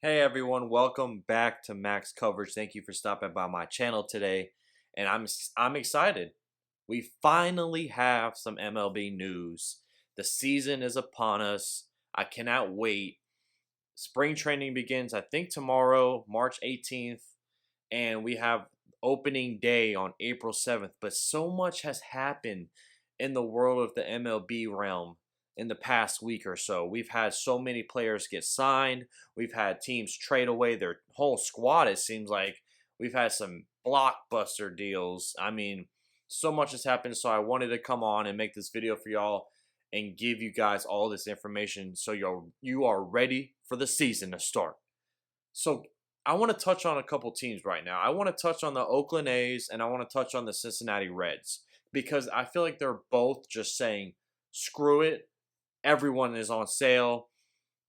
Hey everyone, welcome back to Max Coverage. Thank you for stopping by my channel today, and I'm excited. We finally have some MLB news. The season is upon us. I cannot wait. Spring training begins, I think tomorrow, March 18th, and we have opening day on April 7th. But so much has happened in the world of the MLB realm in the past week or so. We've had so many players get signed. We've had teams trade away their whole squad, it seems like. We've had some blockbuster deals. I mean, so much has happened. So I wanted to come on and make this video for y'all and give you guys all this information so you are ready for the season to start. So I want to touch on a couple teams right now. I want to touch on the Oakland A's and I want to touch on the Cincinnati Reds because I feel like they're both just saying, screw it. Everyone is on sale.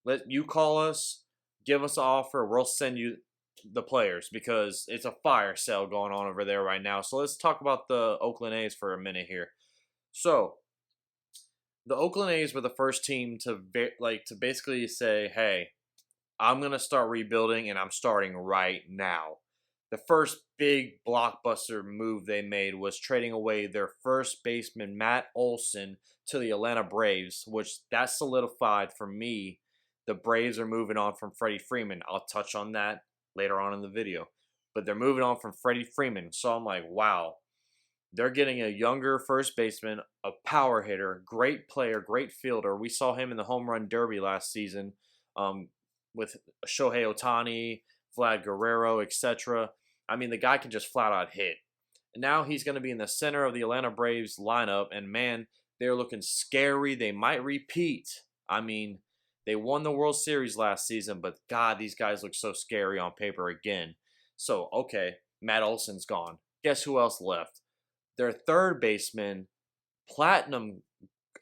Let you call us, give us an offer. We'll send you the players because it's a fire sale going on over there right now. So let's talk about the Oakland A's for a minute here. So the Oakland A's were the first team to basically say, "Hey, I'm going to start rebuilding and I'm starting right now." The first big blockbuster move they made was trading away their first baseman, Matt Olson, to the Atlanta Braves, which that solidified for me. The Braves are moving on from Freddie Freeman. I'll touch on that later on in the video. But they're moving on from Freddie Freeman. So I'm like, wow. They're getting a younger first baseman, a power hitter, great player, great fielder. We saw him in the home run derby last season with Shohei Ohtani, Vlad Guerrero, etc. I mean, the guy can just flat out hit. And now he's going to be in the center of the Atlanta Braves lineup, and man, they're looking scary. They might repeat. I mean, they won the World Series last season, but God, these guys look so scary on paper again. So, okay, Matt Olson's gone. Guess who else left? Their third baseman, platinum,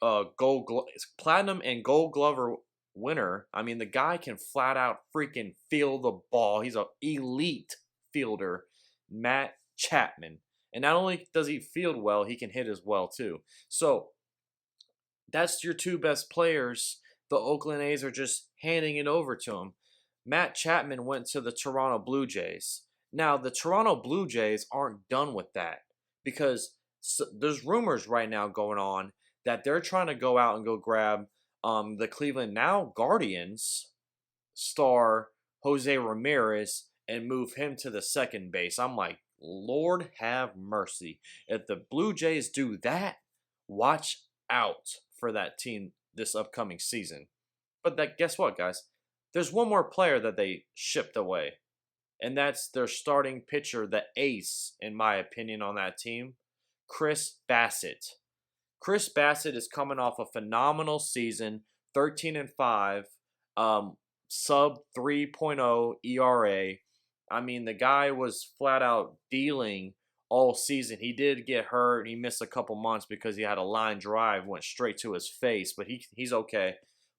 platinum and Gold Glover winner. I mean, the guy can flat out freaking field the ball. He's an elite fielder, Matt Chapman. And not only does he field well, he can hit as well too. So that's your two best players. The Oakland A's are just handing it over to him. Matt Chapman went to the Toronto Blue Jays. Now, the Toronto Blue Jays aren't done with that because there's rumors right now going on that they're trying to go out and go grab the Cleveland now Guardians star Jose Ramirez and move him to the second base. I'm like, Lord have mercy. If the Blue Jays do that, watch out for that team this upcoming season. But guess what, guys? There's one more player that they shipped away, and that's their starting pitcher, the ace, in my opinion, on that team, Chris Bassett. Chris Bassett is coming off a phenomenal season, 13-5, sub 3.0 ERA. I mean, the guy was flat out dealing all season. He did get hurt. He missed a couple months because he had a line drive, went straight to his face, but he's okay.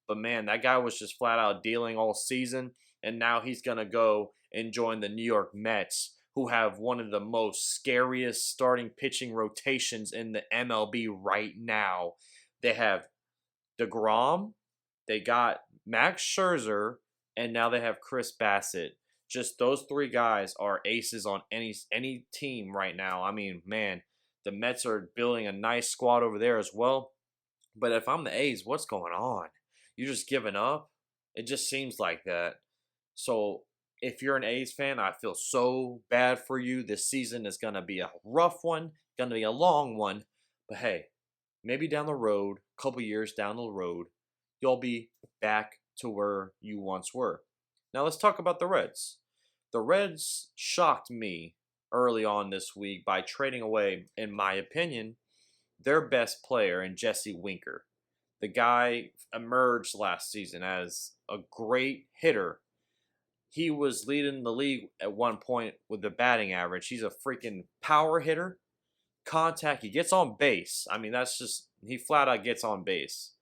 But man, that guy was just flat out dealing all season, and now he's going to go and join the New York Mets, who have one of the most scariest starting pitching rotations in the MLB right now. They have DeGrom, they got Max Scherzer, and now they have Chris Bassett. Just those three guys are aces on any team right now. I mean, man, the Mets are building a nice squad over there as well. But if I'm the A's, what's going on? You just giving up? It just seems like that. So if you're an A's fan, I feel so bad for you. This season is going to be a rough one, going to be a long one. But hey, maybe down the road, a couple years down the road, you'll be back to where you once were. Now let's talk about the Reds. The Reds shocked me early on this week by trading away, in my opinion, their best player in Jesse Winker. The guy emerged last season as a great hitter. He was leading the league at one point with the batting average. He's a freaking power hitter. Contact, he gets on base. I mean, that's just, he flat out gets on base.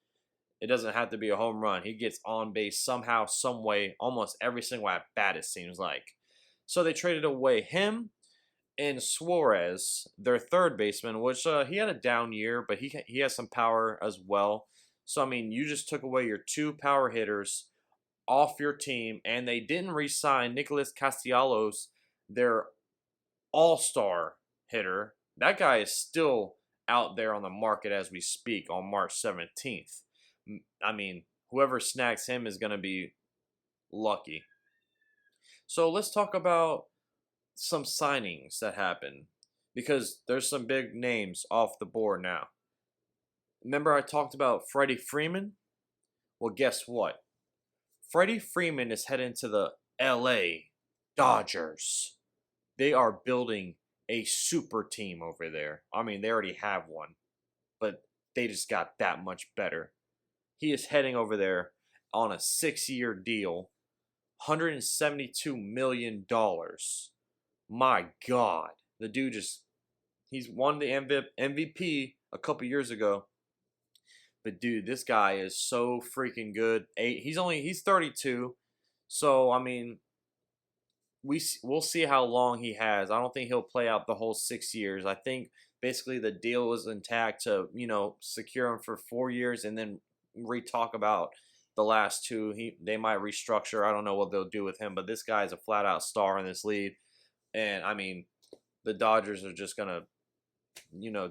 It doesn't have to be a home run. He gets on base somehow, some way, almost every single at bat, it seems like. So they traded away him and Suarez, their third baseman, which he had a down year, but he has some power as well. So, I mean, you just took away your two power hitters off your team, and they didn't re-sign Nicholas Castellanos, their all-star hitter. That guy is still out there on the market as we speak on March 17th. I mean, whoever snags him is going to be lucky. So let's talk about some signings that happened, because there's some big names off the board now. Remember I talked about Freddie Freeman? Well, guess what? Freddie Freeman is heading to the LA Dodgers. They are building a super team over there. I mean, they already have one, but they just got that much better. He is heading over there on a 6-year deal, $172 million. My God. The dude he's won the MVP a couple years ago. But dude, this guy is so freaking good. He's 32. So, I mean, we'll see how long he has. I don't think he'll play out the whole 6 years. I think basically the deal was intact to, secure him for 4 years and then re-talk about the last two. They might restructure. I don't know what they'll do with him, but this guy is a flat out star in this league. And I mean, the Dodgers are just gonna,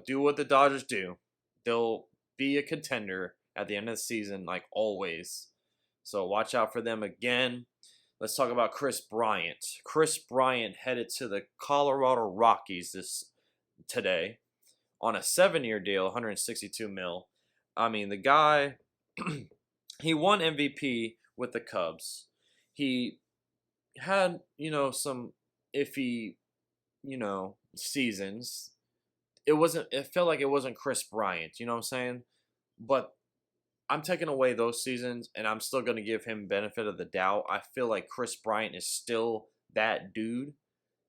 do what the Dodgers do. They'll be a contender at the end of the season, like always. So watch out for them again. Let's talk about Kris Bryant. Kris Bryant headed to the Colorado Rockies today on a 7-year deal, 162 mil. I mean, the guy, he won MVP with the Cubs. He had, some iffy, seasons. It felt like it wasn't Kris Bryant, you know what I'm saying? But I'm taking away those seasons, and I'm still going to give him benefit of the doubt. I feel like Kris Bryant is still that dude.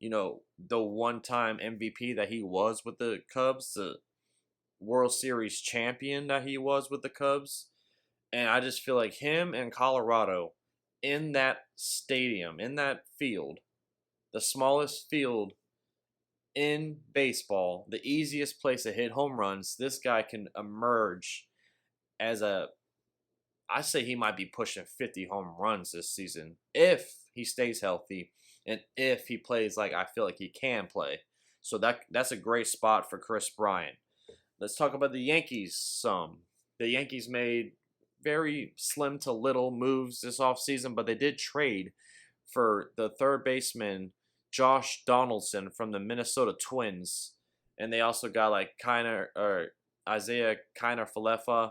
The one-time MVP that he was with the Cubs, the World Series champion that he was with the Cubs. And I just feel like him and Colorado in that stadium, in that field, the smallest field in baseball, the easiest place to hit home runs, this guy can emerge as I say he might be pushing 50 home runs this season if he stays healthy and if he plays like I feel like he can play. So that's a great spot for Kris Bryant. Let's talk about the Yankees some. The Yankees made very slim to little moves this offseason, but they did trade for the third baseman Josh Donaldson from the Minnesota Twins. And they also got Isaiah Kiner-Falefa.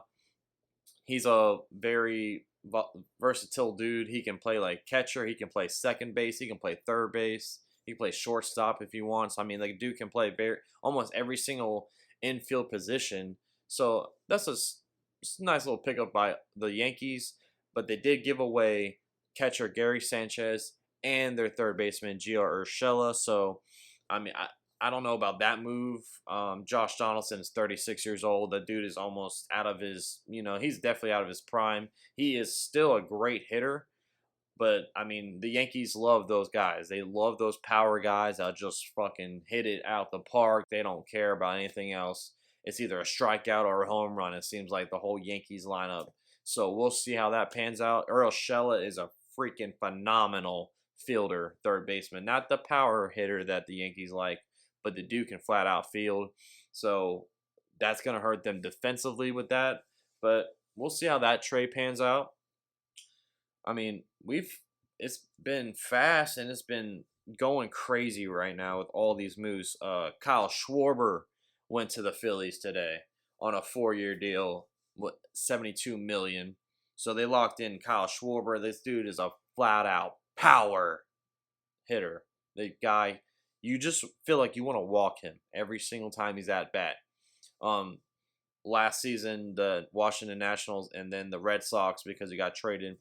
He's a very versatile dude. He can play like catcher. He can play second base. He can play third base. He can play shortstop if he wants. I mean, the dude can play almost every single infield position. So that's a nice little pickup by the Yankees. But they did give away catcher Gary Sanchez and their third baseman Gio Urshela. So, I mean, I don't know about that move. Josh Donaldson is 36 years old. The dude is almost out of his, he's definitely out of his prime. He is still a great hitter. But, I mean, the Yankees love those guys. They love those power guys that just fucking hit it out the park. They don't care about anything else. It's either a strikeout or a home run. It seems like the whole Yankees lineup. So we'll see how that pans out. Urshela is a freaking phenomenal fielder, third baseman. Not the power hitter that the Yankees like, but the dude can flat out field. So that's going to hurt them defensively with that. But we'll see how that trade pans out. I mean, it's been fast and it's been going crazy right now with all these moves. Kyle Schwarber went to the Phillies today on a 4-year deal with $72 million. So they locked in Kyle Schwarber. This dude is a flat out power hitter. The guy, you just feel like you want to walk him every single time he's at bat. Last season, the Washington Nationals and then the Red Sox, because he got traded,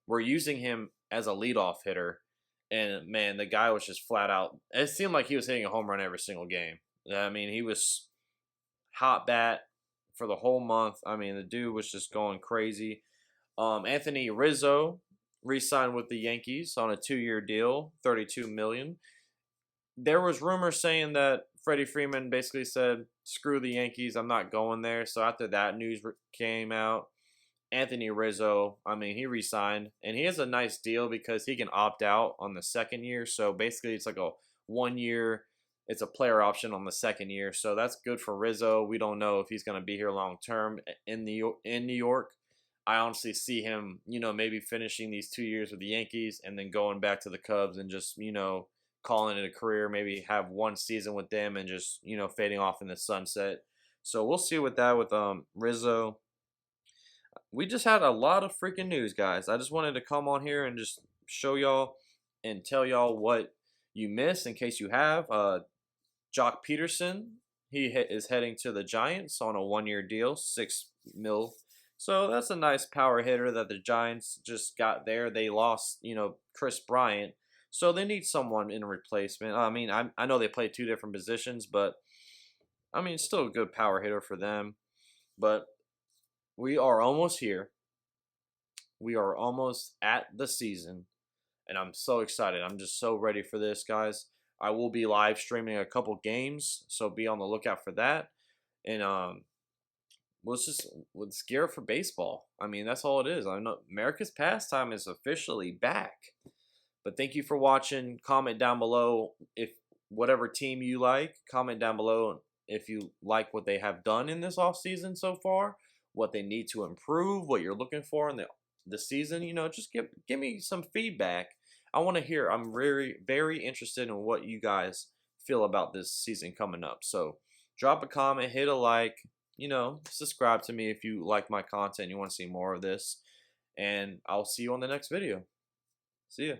were using him as a leadoff hitter. And man, the guy was just flat out. It seemed like he was hitting a home run every single game. I mean, he was hot bat for the whole month. I mean, the dude was just going crazy. Anthony Rizzo re-signed with the Yankees on a 2-year deal, $32 million. There was rumors saying that Freddie Freeman basically said, screw the Yankees, I'm not going there. So after that news came out, Anthony Rizzo, I mean, he resigned, and he has a nice deal because he can opt out on the second year. So basically, it's like a 1 year. It's a player option on the second year, so that's good for Rizzo. We don't know if he's going to be here long term in New York. I honestly see him, maybe finishing these 2 years with the Yankees and then going back to the Cubs and just, calling it a career. Maybe have one season with them and just, fading off in the sunset. So we'll see with that with Rizzo. We just had a lot of freaking news, guys. I just wanted to come on here and just show y'all and tell y'all what you missed in case you have. Jock Peterson, he is heading to the Giants on a 1-year deal, $6 million. So that's a nice power hitter that the Giants just got there. They lost, Chris Bryant. So they need someone in replacement. I mean, I know they play 2 different positions, but I mean, still a good power hitter for them. But we are almost here. We are almost at the season. And I'm so excited. I'm just so ready for this, guys. I will be live streaming a couple games, so be on the lookout for that. And let's gear up for baseball. I mean, that's all it is. I know America's pastime is officially back. But thank you for watching. Comment down below if whatever team you like. Comment down below if you like what they have done in this offseason so far, what they need to improve, what you're looking for in the season. Just give me some feedback. I want to hear. I'm very, very interested in what you guys feel about this season coming up. So drop a comment, hit a like, subscribe to me if you like my content, you want to see more of this. And I'll see you on the next video. See ya.